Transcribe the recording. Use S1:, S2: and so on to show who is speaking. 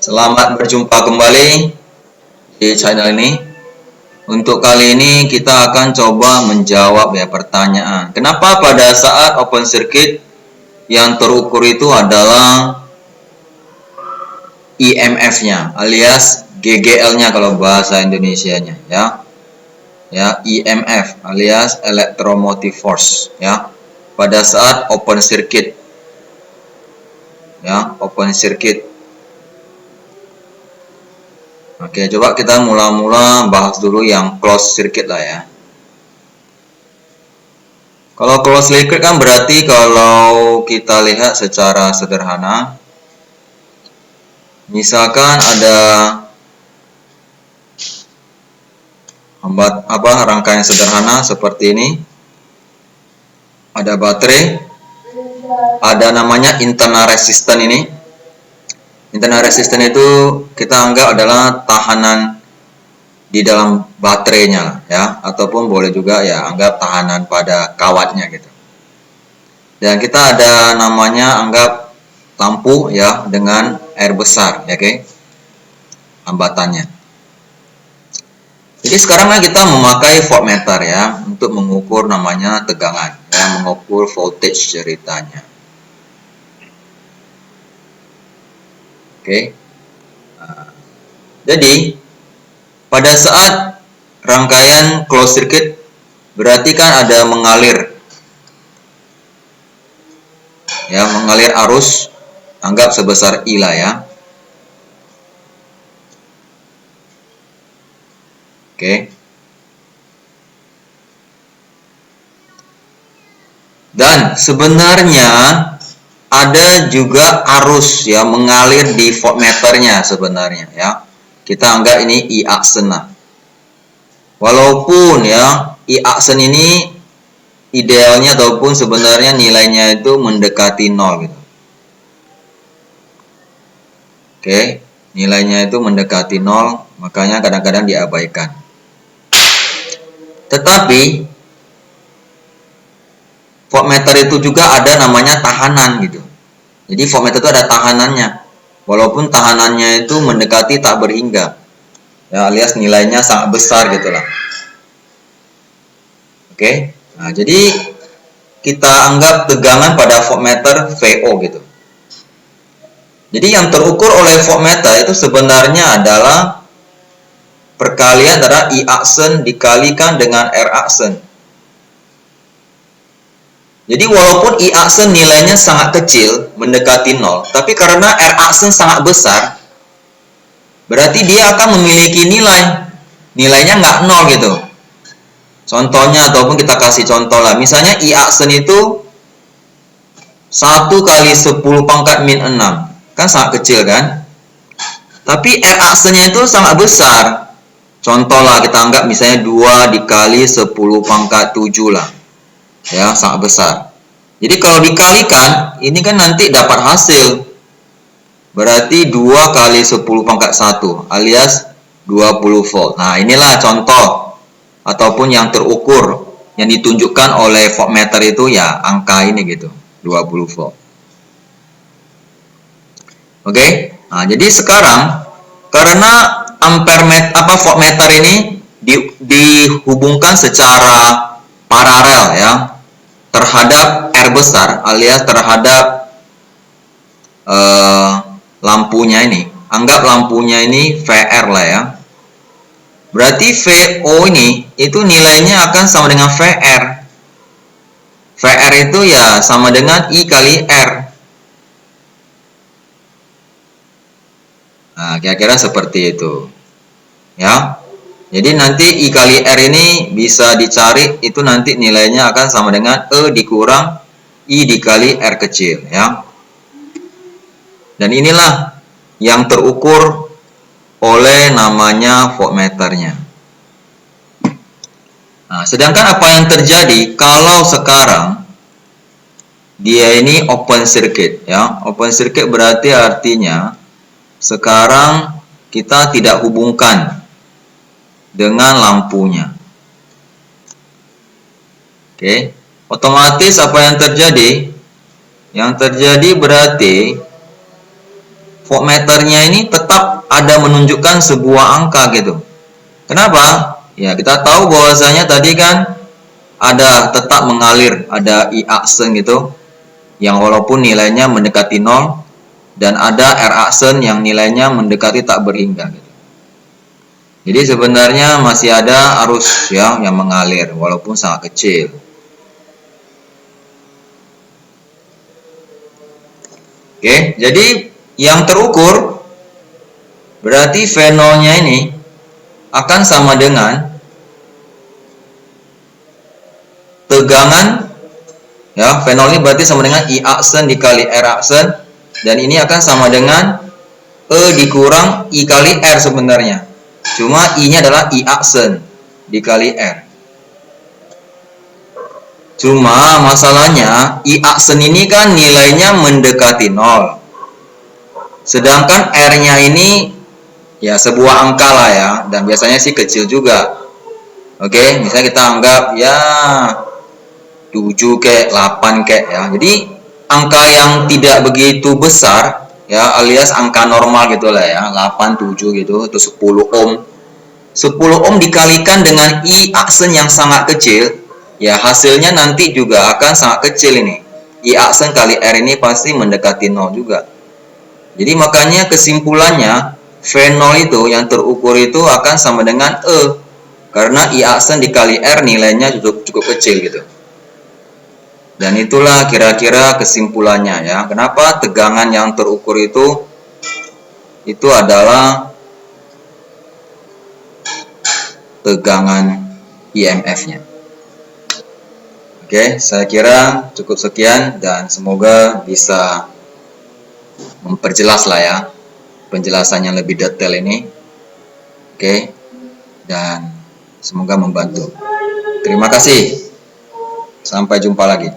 S1: Selamat berjumpa kembali di channel ini. Untuk kali ini kita akan coba menjawab pertanyaan. Kenapa pada saat open circuit yang terukur itu adalah IMF-nya alias GGL-nya kalau bahasa Indonesianya ya. IMF alias electromotive force ya. Pada saat open circuit. Open circuit. Oke, coba kita mula-mula bahas dulu yang closed circuit lah ya. Kalau closed circuit kan berarti kalau kita lihat secara sederhana, misalkan ada rangkaian sederhana seperti ini, ada baterai, ada namanya internal resistance ini. Internal resistance itu kita anggap adalah tahanan di dalam baterainya ya, ataupun boleh juga ya anggap tahanan pada kawatnya gitu. Dan kita ada namanya anggap lampu ya dengan R besar ya, oke. Hambatannya. Jadi sekarang kita memakai voltmeter ya untuk mengukur namanya tegangan ya, mengukur voltage ceritanya. Oke. Jadi pada saat rangkaian closed circuit berarti kan ada mengalir arus, anggap sebesar I lah ya. Oke. Dan sebenarnya ada juga arus ya mengalir di voltmeternya sebenarnya ya. Kita anggap ini I aksen lah. Walaupun ya I aksen ini idealnya ataupun sebenarnya nilainya itu mendekati 0 gitu. Oke, nilainya itu mendekati 0, makanya kadang-kadang diabaikan. Tetapi voltmeter itu juga ada namanya tahanan gitu. Jadi voltmeter itu ada tahanannya. Walaupun tahanannya itu mendekati tak berhingga. Ya, alias nilainya sangat besar gitulah. Oke. Nah, jadi kita anggap tegangan pada voltmeter VO gitu. Jadi yang terukur oleh voltmeter itu sebenarnya adalah perkalian antara I aksen dikalikan dengan R aksen. Jadi walaupun I aksen nilainya sangat kecil, mendekati 0, tapi karena R aksen sangat besar, berarti dia akan memiliki nilainya nggak 0 gitu. Contohnya, ataupun kita kasih contoh lah, misalnya I aksen itu 1 kali 10 pangkat min 6, kan sangat kecil kan? Tapi R aksennya itu sangat besar. Contoh lah, kita anggap misalnya 2 dikali 10 pangkat 7 lah. Ya, sangat besar. Jadi kalau dikalikan, ini kan nanti dapat hasil. Berarti 2 kali 10 pangkat 1 alias 20 volt. Nah, inilah contoh ataupun yang terukur yang ditunjukkan oleh voltmeter itu ya angka ini gitu, 20 volt. Oke. Nah, jadi sekarang karena voltmeter ini dihubungkan secara paralel ya terhadap R besar alias terhadap lampunya ini. Anggap lampunya ini VR lah ya. Berarti VO ini itu nilainya akan sama dengan VR. VR itu ya sama dengan I kali R. Nah, kira-kira seperti itu. Ya. Jadi nanti I kali R ini bisa dicari, itu nanti nilainya akan sama dengan E dikurang I dikali R kecil ya. Dan inilah yang terukur oleh namanya voltmeternya. Nah, sedangkan apa yang terjadi kalau sekarang dia ini open circuit ya. Open circuit berarti artinya sekarang kita tidak hubungkan dengan lampunya. Oke, otomatis apa yang terjadi? Yang terjadi berarti voltmeternya ini tetap ada menunjukkan sebuah angka gitu. Kenapa? Ya, kita tahu bahwasanya tadi kan ada tetap mengalir, ada I aksen gitu, yang walaupun nilainya mendekati 0, dan ada R aksen yang nilainya mendekati tak berhingga gitu. Jadi sebenarnya masih ada arus ya yang mengalir walaupun sangat kecil. Oke, jadi yang terukur berarti V0-nya ini akan sama dengan tegangan ya, V0 ini berarti sama dengan I aksen dikali R aksen, dan ini akan sama dengan E dikurang I kali R sebenarnya. Cuma I-nya adalah I aksen dikali R. Cuma masalahnya I aksen ini kan nilainya mendekati 0. Sedangkan R-nya ini ya sebuah angka lah ya, dan biasanya sih kecil juga. Oke, misalnya kita anggap ya 7 kek, 8 kek ya. Jadi angka yang tidak begitu besar ya, alias angka normal gitulah ya, 8, 7 gitu, atau 10 ohm. 10 ohm dikalikan dengan I aksen yang sangat kecil, ya hasilnya nanti juga akan sangat kecil ini. I aksen kali R ini pasti mendekati 0 juga. Jadi makanya kesimpulannya V0 itu yang terukur itu akan sama dengan E, karena I aksen dikali R nilainya cukup kecil gitu. Dan itulah kira-kira kesimpulannya ya. Kenapa tegangan yang terukur itu adalah tegangan IMF-nya. Oke, saya kira cukup sekian dan semoga bisa memperjelas lah ya penjelasannya lebih detail ini. Oke, dan semoga membantu. Terima kasih. Sampai jumpa lagi.